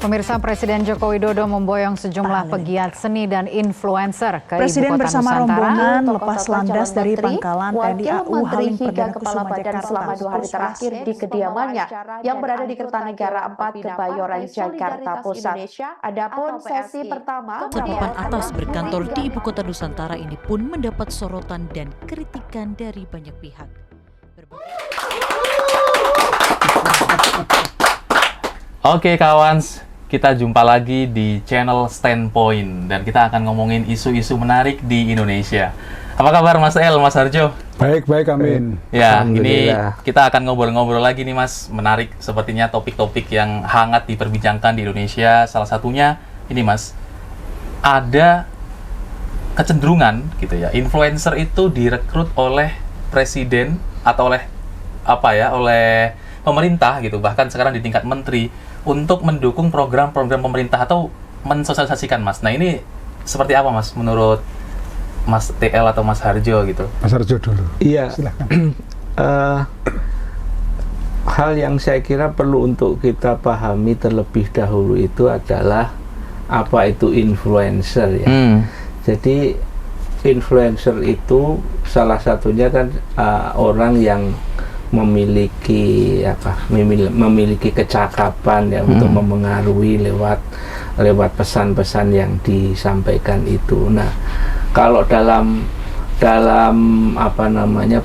Pemirsa, Presiden Joko Widodo memboyong sejumlah pegiat seni dan influencer ke Presiden Ibu Kota bersama Nusantara. rombongan lepas landas dari Pangkalan TNI AU Halim Perdana Kepala Kusuma Badan Jakarta. selama 2 hari terakhir di kediamannya yang berada di Kertanegara 4 Kebayoran, Jakarta Pusat. Adapun sesi pertama, Papan atas berkantor di Ibu Kota Nusantara ini pun mendapat sorotan dan kritikan dari banyak pihak. Oke kawan, kita jumpa lagi di channel Standpoint dan kita akan ngomongin isu-isu menarik di Indonesia. Apa kabar Mas El, Mas Harjo? Baik, amin. Ya, ini kita akan ngobrol-ngobrol lagi nih Mas, menarik sepertinya topik-topik yang hangat diperbincangkan di Indonesia. Salah satunya ini Mas, ada kecenderungan gitu ya, influencer itu direkrut oleh presiden atau oleh oleh pemerintah gitu, bahkan sekarang di tingkat menteri untuk mendukung program-program pemerintah atau mensosialisasikan Mas. Nah ini seperti apa Mas menurut Mas TL atau Mas Harjo gitu? Mas Harjo dulu. Iya. Silakan. Hal yang saya kira perlu untuk kita pahami terlebih dahulu itu adalah apa itu influencer ya. Jadi influencer itu salah satunya kan orang yang memiliki memiliki kecakapan ya untuk memengaruhi lewat pesan-pesan yang disampaikan itu. Nah, kalau dalam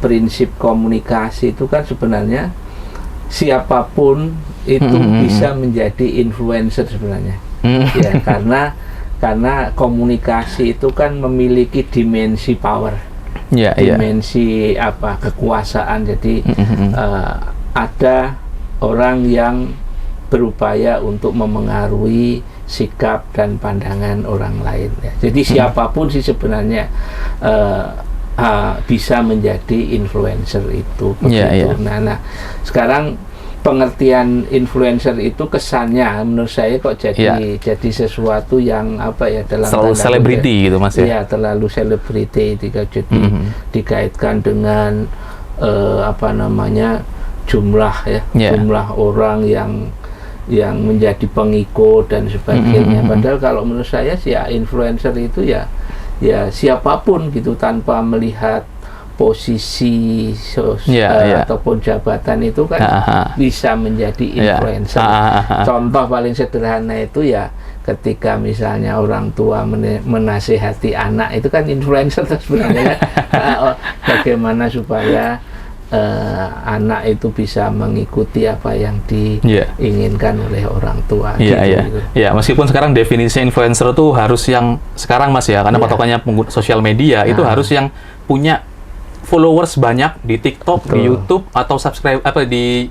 prinsip komunikasi itu kan sebenarnya siapapun itu bisa menjadi influencer sebenarnya. Ya, karena komunikasi itu kan memiliki dimensi power. Dimensi kekuasaan. Jadi ada orang yang berupaya untuk memengaruhi sikap dan pandangan orang lain ya. Jadi siapapun sih sebenarnya bisa menjadi influencer itu begitu. Nah, sekarang pengertian influencer itu kesannya menurut saya kok jadi sesuatu yang dalam terlalu selebriti gitu Mas ya. Iya, terlalu selebriti jadi dikaitkan dengan jumlah orang yang menjadi pengikut dan sebagainya. Padahal kalau menurut saya sih influencer itu ya siapapun gitu tanpa melihat posisi ataupun jabatan itu kan bisa menjadi influencer. Contoh paling sederhana itu ya ketika misalnya orang tua menasihati anak itu kan influencer sebenarnya. Bagaimana supaya anak itu bisa mengikuti apa yang diinginkan oleh orang tua. Ya, meskipun sekarang definisi influencer itu harus yang sekarang Mas ya, karena patokannya pengguna sosial media itu harus yang punya followers banyak di TikTok, di YouTube atau subscriber di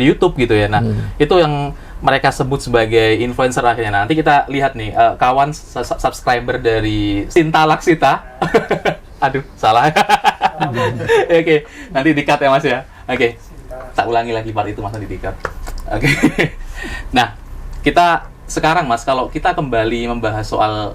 YouTube gitu ya. Nah, itu yang mereka sebut sebagai influencer akhirnya. Nanti kita lihat nih kawan subscriber dari Sinta Laksita. Aduh, salah. Oke, nanti di-cut ya Mas ya. Oke. Tak ulangi lagi part itu Mas, nanti di-cut. Oke. Nah, kita sekarang Mas, kalau kita kembali membahas soal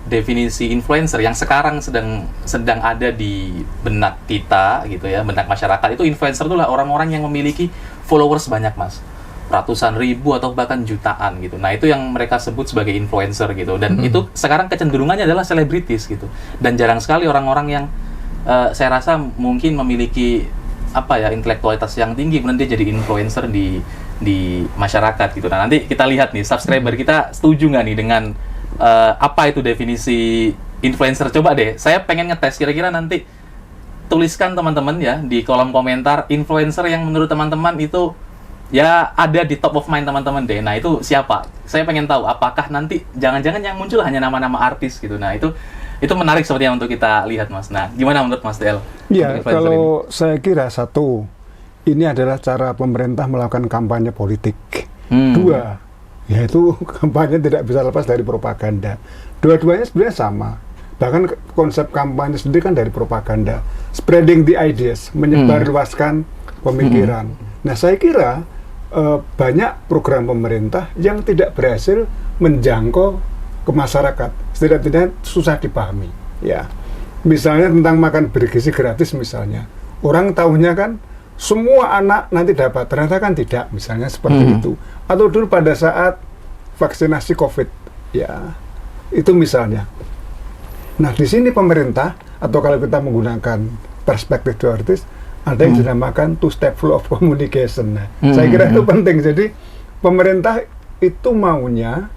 definisi influencer yang sekarang sedang ada di benak kita gitu ya, benak masyarakat, itu influencer itulah orang-orang yang memiliki followers banyak Mas, ratusan ribu atau bahkan jutaan gitu. Nah itu yang mereka sebut sebagai influencer gitu, dan itu sekarang kecenderungannya adalah selebritis gitu, dan jarang sekali orang-orang yang saya rasa mungkin memiliki intelektualitas yang tinggi kemudian dia jadi influencer di masyarakat gitu. Nah nanti kita lihat nih subscriber kita setuju nggak nih dengan apa itu definisi influencer. Coba deh, saya pengen ngetes, kira-kira nanti tuliskan teman-teman ya di kolom komentar influencer yang menurut teman-teman itu ya ada di top of mind teman-teman deh. Nah itu siapa? Saya pengen tahu apakah nanti jangan-jangan yang muncul hanya nama-nama artis gitu. Nah itu menarik sepertinya untuk kita lihat Mas. Nah gimana menurut Mas Del? Ya, kalau saya kira satu, ini adalah cara pemerintah melakukan kampanye politik. Dua, yaitu kampanye tidak bisa lepas dari propaganda. Dua-duanya sebenarnya sama. Bahkan konsep kampanye sendiri kan dari propaganda. Spreading the ideas, menyebarluaskan pemikiran. Nah, saya kira banyak program pemerintah yang tidak berhasil menjangkau ke masyarakat. Setidaknya susah dipahami. Ya, misalnya tentang makan bergizi gratis misalnya. Orang tahunya kan semua anak nanti dapat, ternyata kan tidak, misalnya seperti itu. Atau dulu pada saat vaksinasi COVID, ya itu misalnya. Nah di sini pemerintah, atau kalau kita menggunakan perspektif teoritis, ada yang dinamakan two-step flow of communication. Nah, saya kira itu penting. Jadi pemerintah itu maunya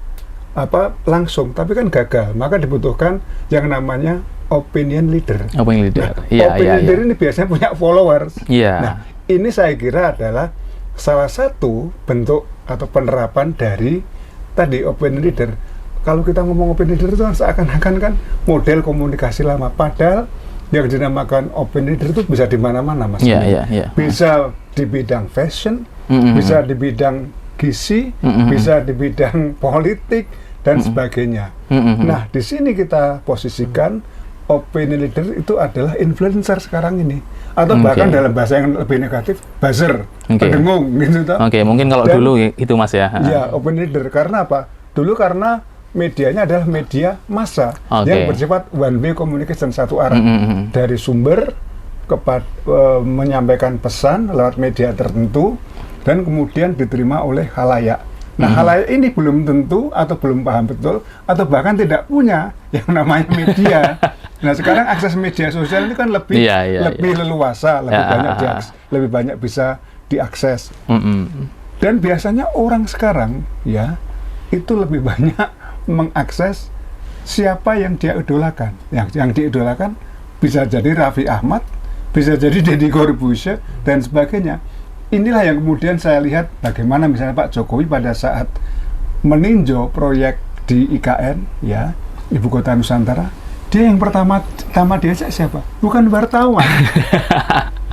langsung, tapi kan gagal. Maka dibutuhkan yang namanya opinion leader. Opinion leader. Nah, opinion leader ini biasanya punya followers. Nah, ini saya kira adalah salah satu bentuk atau penerapan dari tadi opinion leader. Kalau kita ngomong opinion leader itu seakan-akan kan model komunikasi lama, padahal yang dinamakan opinion leader itu bisa di mana-mana, Mas. Bisa di bidang fashion, bisa di bidang gizi, bisa di bidang politik dan sebagainya. Nah, di sini kita posisikan opinion leader itu adalah influencer sekarang ini, atau bahkan dalam bahasa yang lebih negatif, buzzer, pendengung gitu. Mungkin kalau dulu itu, Mas, ya. Ya, opinion leader karena apa? Dulu karena medianya adalah media massa yang bersifat one way communication, satu arah, dari sumber kepada menyampaikan pesan lewat media tertentu dan kemudian diterima oleh khalayak. Nah, khalayak ini belum tentu atau belum paham betul atau bahkan tidak punya yang namanya media. Nah, sekarang akses media sosial ini kan lebih leluasa, lebih banyak bisa diakses. Dan biasanya orang sekarang ya itu lebih banyak mengakses siapa yang dia idolakan. Yang diidolakan bisa jadi Raffi Ahmad, bisa jadi Deddy Corbuzier dan sebagainya. Inilah yang kemudian saya lihat bagaimana misalnya Pak Jokowi pada saat meninjau proyek di IKN, ya, Ibu Kota Nusantara, dia yang pertama diajak siapa? Bukan wartawan.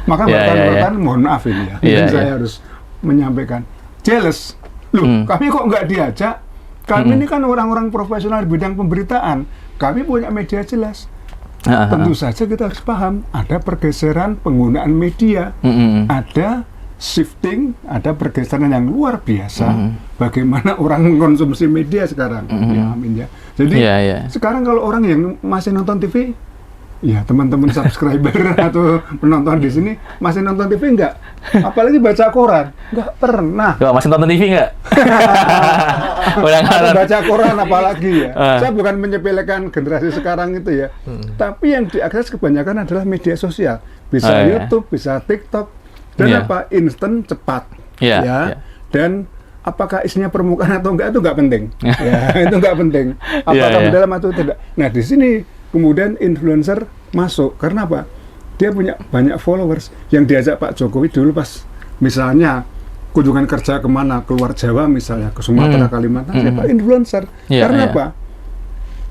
Maka wartawan, mohon maaf ini ya, saya harus menyampaikan, jealous. Loh, kami kok nggak diajak? Kami ini kan orang-orang profesional di bidang pemberitaan. Kami punya media jelas. Tentu saja kita harus paham, ada pergeseran penggunaan media, ada shifting, ada pergeseran yang luar biasa. Bagaimana orang mengkonsumsi media sekarang. Ya, amin ya. Jadi sekarang kalau orang yang masih nonton TV, ya teman-teman subscriber atau penonton di sini masih nonton TV enggak? Apalagi baca koran, enggak pernah. Masih nonton TV enggak? Baca koran apalagi ya. Saya bukan menyepelekan generasi sekarang itu ya. Tapi yang diakses kebanyakan adalah media sosial. Bisa YouTube, bisa TikTok, dan instan, cepat. Dan apakah isinya permukaan atau enggak itu enggak penting. Itu enggak penting. Apakah dalam atau tidak. Nah, di sini kemudian influencer masuk, karena apa? Dia punya banyak followers. Yang diajak Pak Jokowi dulu pas misalnya kunjungan kerja kemana, keluar Jawa misalnya, ke Sumatera, Kalimantan, siapa? Influencer. Karena apa?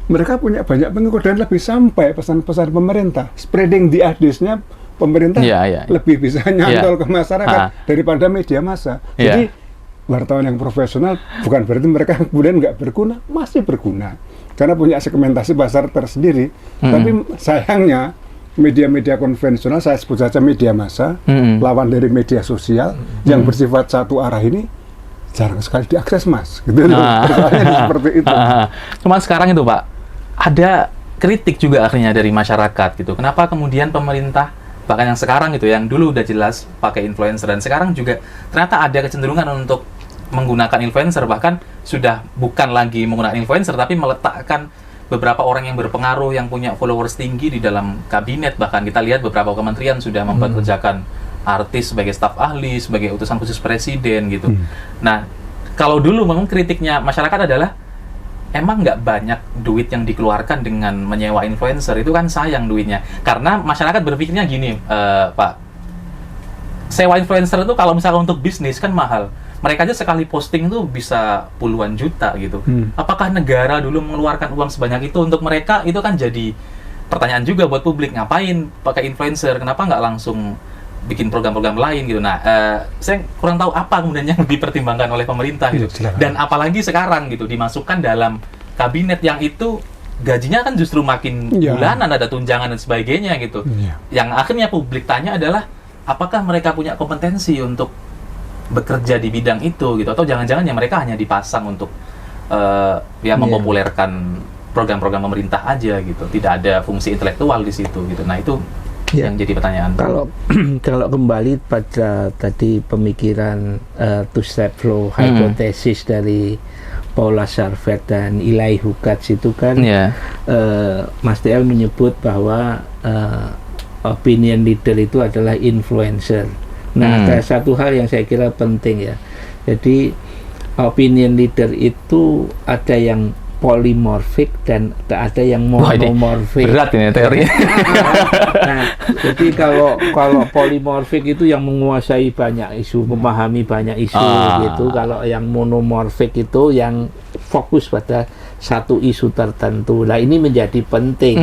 Mereka punya banyak pengikut dan lebih sampai pesan-pesan pemerintah. Spreading the ideas-nya pemerintah lebih bisa nyantol ke masyarakat daripada media massa. Jadi wartawan yang profesional bukan berarti mereka kemudian nggak berguna, masih berguna. Karena punya segmentasi pasar tersendiri. Tapi sayangnya media-media konvensional, saya sebut saja media massa, lawan dari media sosial yang bersifat satu arah ini jarang sekali diakses, Mas. Gitu seperti itu. Cuman sekarang itu, Pak, ada kritik juga akhirnya dari masyarakat gitu. Kenapa kemudian pemerintah, bahkan yang sekarang itu, yang dulu udah jelas pakai influencer dan sekarang juga ternyata ada kecenderungan untuk menggunakan influencer, bahkan sudah bukan lagi menggunakan influencer tapi meletakkan beberapa orang yang berpengaruh yang punya followers tinggi di dalam kabinet. Bahkan kita lihat beberapa kementerian sudah mempekerjakan artis sebagai staf ahli, sebagai utusan khusus presiden gitu. Nah, kalau dulu memang kritiknya masyarakat adalah emang nggak banyak duit yang dikeluarkan dengan menyewa influencer, itu kan sayang duitnya. Karena masyarakat berpikirnya gini, Pak, sewa influencer itu kalau misalnya untuk bisnis kan mahal. Mereka aja sekali posting itu bisa puluhan juta gitu. Apakah negara dulu mengeluarkan uang sebanyak itu untuk mereka? Itu kan jadi pertanyaan juga buat publik. Ngapain pakai influencer? Kenapa nggak langsung bikin program-program lain gitu? Nah, saya kurang tahu apa kemudian yang dipertimbangkan oleh pemerintah gitu. Dan apalagi sekarang gitu dimasukkan dalam kabinet yang itu gajinya kan justru makin bulanan, ada tunjangan dan sebagainya gitu. Yang akhirnya publik tanya adalah apakah mereka punya kompetensi untuk bekerja di bidang itu gitu, atau jangan-jangan yang mereka hanya dipasang untuk mempopulerkan program-program pemerintah aja gitu, tidak ada fungsi intelektual di situ gitu. Nah, itu Ya. yang jadi pertanyaan. Kalau kembali pada tadi pemikiran two-step flow hypothesis dari Paula Sarvet dan Eli Hukatz itu kan, Mas TL menyebut bahwa opinion leader itu adalah influencer. Nah, ada satu hal yang saya kira penting ya. Jadi opinion leader itu ada yang polimorfik dan ada yang monomorfik. Berat ini teori. Nah, jadi kalau polimorfik itu yang menguasai banyak isu, memahami banyak isu gitu. Kalau yang monomorfik itu yang fokus pada satu isu tertentu. Nah, ini menjadi penting.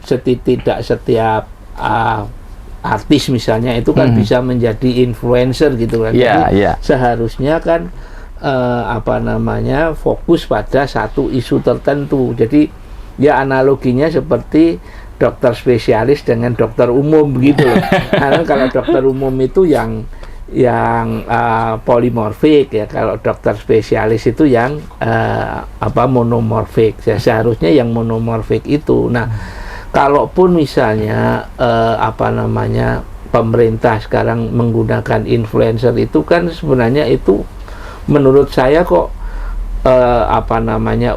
Jadi tidak setiap artis misalnya itu kan bisa menjadi influencer gitu kan. Jadi seharusnya kan fokus pada satu isu tertentu. Jadi ya analoginya seperti dokter spesialis dengan dokter umum begitu loh. Karena kalau dokter umum itu yang polimorfik ya, kalau dokter spesialis itu yang monomorfik. Ya, seharusnya yang monomorfik itu. Nah, kalaupun misalnya pemerintah sekarang menggunakan influencer itu kan sebenarnya itu menurut saya kok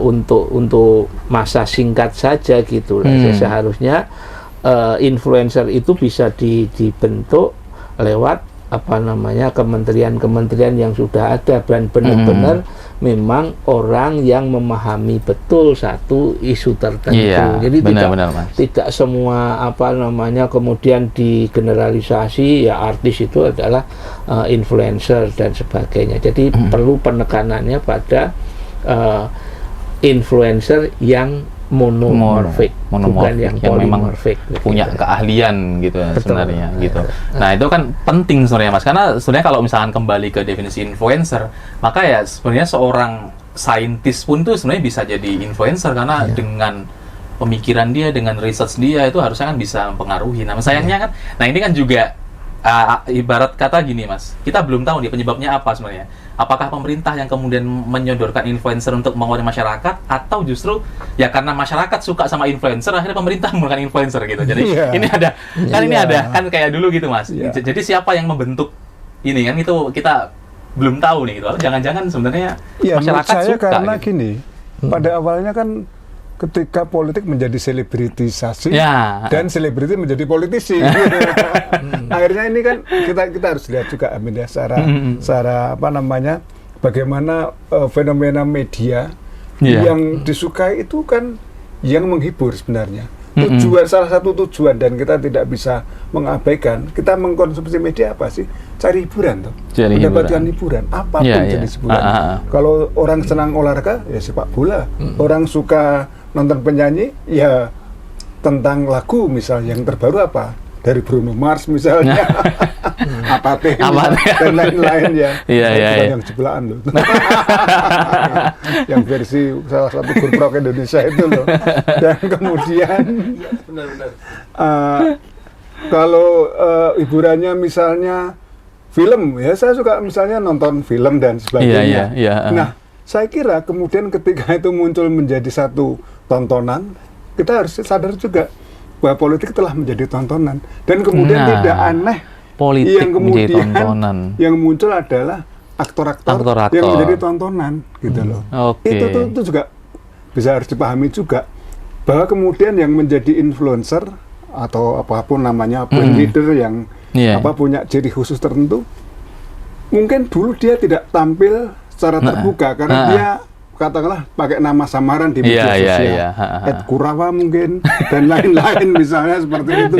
untuk masa singkat saja gitu lah. Seharusnya influencer itu bisa dibentuk lewat kementerian-kementerian yang sudah ada dan benar-benar memang orang yang memahami betul satu isu tertentu. Jadi tidak semua kemudian digeneralisasi ya artis itu adalah influencer dan sebagainya. Jadi perlu penekanannya pada influencer yang monomorfik, bukan yang polimorfik, punya keahlian gitu sebenarnya gitu. Nah, itu kan penting sebenarnya Mas, karena sebenarnya kalau misalkan kembali ke definisi influencer, maka ya sebenarnya seorang saintis pun tuh sebenarnya bisa jadi influencer karena dengan pemikiran dia, dengan research dia itu harusnya kan bisa mempengaruhi. Nah, sayangnya kan, nah ini kan juga ibarat kata gini Mas, kita belum tahu nih penyebabnya apa sebenarnya. Apakah pemerintah yang kemudian menyodorkan influencer untuk menguasai masyarakat, atau justru ya karena masyarakat suka sama influencer akhirnya pemerintah menggunakan influencer gitu. Jadi ini ada kan kayak dulu gitu Mas. Jadi siapa yang membentuk ini kan itu kita belum tahu nih gitu. Jangan-jangan sebenarnya masyarakat saya suka karena gitu. gini, pada awalnya kan ketika politik menjadi selebritisasi dan selebriti menjadi politisi. Akhirnya ini kan kita harus lihat juga Amin ya, secara bagaimana fenomena media yang disukai itu kan yang menghibur sebenarnya. Salah satu tujuan, dan kita tidak bisa mengabaikan, kita mengkonsumsi media apa sih? Cari hiburan tuh. Mendapatkan hiburan, apapun jenis hiburan. Kalau orang senang olahraga ya sepak bola, orang suka nonton penyanyi ya tentang lagu misalnya yang terbaru apa dari Bruno Mars misalnya, Apathe dan lain-lain ya. Bukan yang jeblaan loh. Yang versi salah satu grup rock Indonesia itu loh. Dan kemudian kalau hiburannya misalnya film ya, saya suka misalnya nonton film dan sebagainya. Nah, saya kira kemudian ketika itu muncul menjadi satu tontonan, kita harus sadar juga bahwa politik telah menjadi tontonan, dan kemudian tidak aneh politik yang kemudian menjadi tontonan. Yang muncul adalah aktor-aktor yang menjadi tontonan gitu loh. Itu juga bisa harus dipahami juga bahwa kemudian yang menjadi influencer atau apapun namanya leader yang punya ciri khusus tertentu, mungkin dulu dia tidak tampil secara terbuka karena dia katakanlah pakai nama samaran di media sosial, Ed Kurawa mungkin dan lain-lain misalnya seperti itu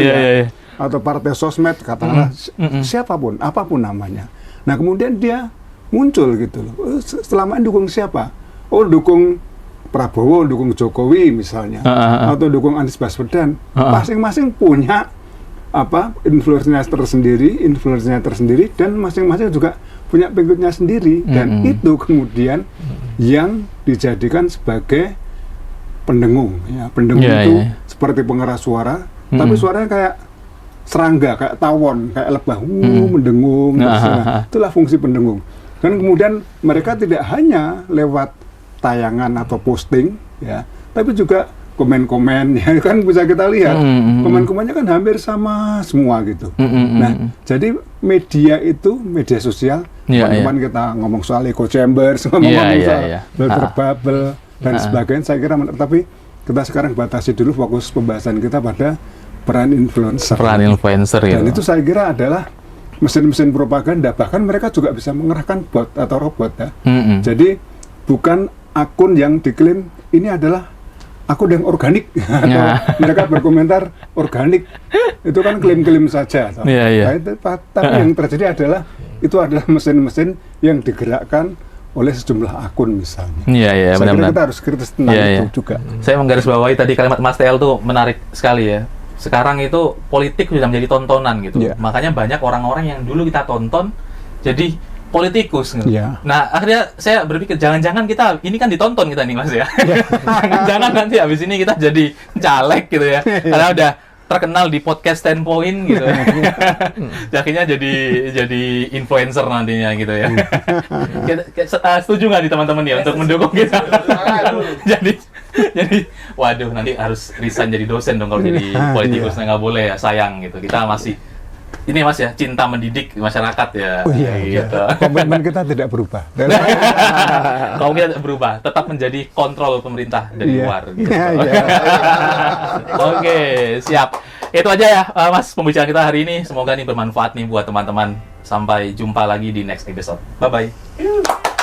atau partai sosmed katakanlah siapapun apapun namanya. Nah kemudian dia muncul gitu loh. Selama ini dukung siapa? Oh dukung Prabowo, dukung Jokowi misalnya, atau dukung Anies Baswedan. Masing-masing punya influencernya tersendiri dan masing-masing juga punya pengikutnya sendiri, dan itu kemudian yang dijadikan sebagai pendengung ya. Pendengung itu seperti pengeras suara, tapi suaranya kayak serangga, kayak tawon, kayak lebah, mendengung. Itulah fungsi pendengung. Dan kemudian mereka tidak hanya lewat tayangan atau posting ya, tapi juga komen-komen ya kan bisa kita lihat komen-komennya kan hampir sama semua gitu. Nah, jadi media itu media sosial, teman-teman kita ngomong soal echo chambers, ngomong soal filter bubble dan sebagainya, saya kira tapi kita sekarang batasi dulu fokus pembahasan kita pada peran influencer. Peran influencer dan itu saya kira adalah mesin-mesin propaganda, bahkan mereka juga bisa mengerahkan bot atau robot ya. Jadi bukan akun yang diklaim ini adalah akun yang organik atau mereka berkomentar organik, itu kan klaim-klaim saja. Tapi yang terjadi adalah itu adalah mesin-mesin yang digerakkan oleh sejumlah akun misalnya. Saya kira kita harus kritis tentang itu juga. Saya menggarisbawahi tadi kalimat Mas TL tuh menarik sekali ya. Sekarang itu politik sudah menjadi tontonan gitu. Makanya banyak orang-orang yang dulu kita tonton jadi politikus. Nah, akhirnya saya berpikir jangan-jangan kita ini kan ditonton kita nih Mas ya. Jangan nanti habis ini kita jadi caleg gitu ya. Karena udah terkenal di podcast 10 Point gitu. Akhirnya jadi influencer nantinya gitu ya. Setuju nggak nih teman-teman ya untuk mendukung kita? jadi waduh nanti harus resign jadi dosen dong kalau jadi politikus. Nggak boleh ya, sayang gitu. Kita masih ini Mas ya, cinta mendidik masyarakat ya. Gitu. Komitmen kita tidak berubah. Kalau kita tidak berubah, tetap menjadi kontrol pemerintah dari luar. Gitu. Oke, siap. Itu aja ya Mas pembicaraan kita hari ini. Semoga ini bermanfaat nih buat teman-teman. Sampai jumpa lagi di next episode. Bye-bye.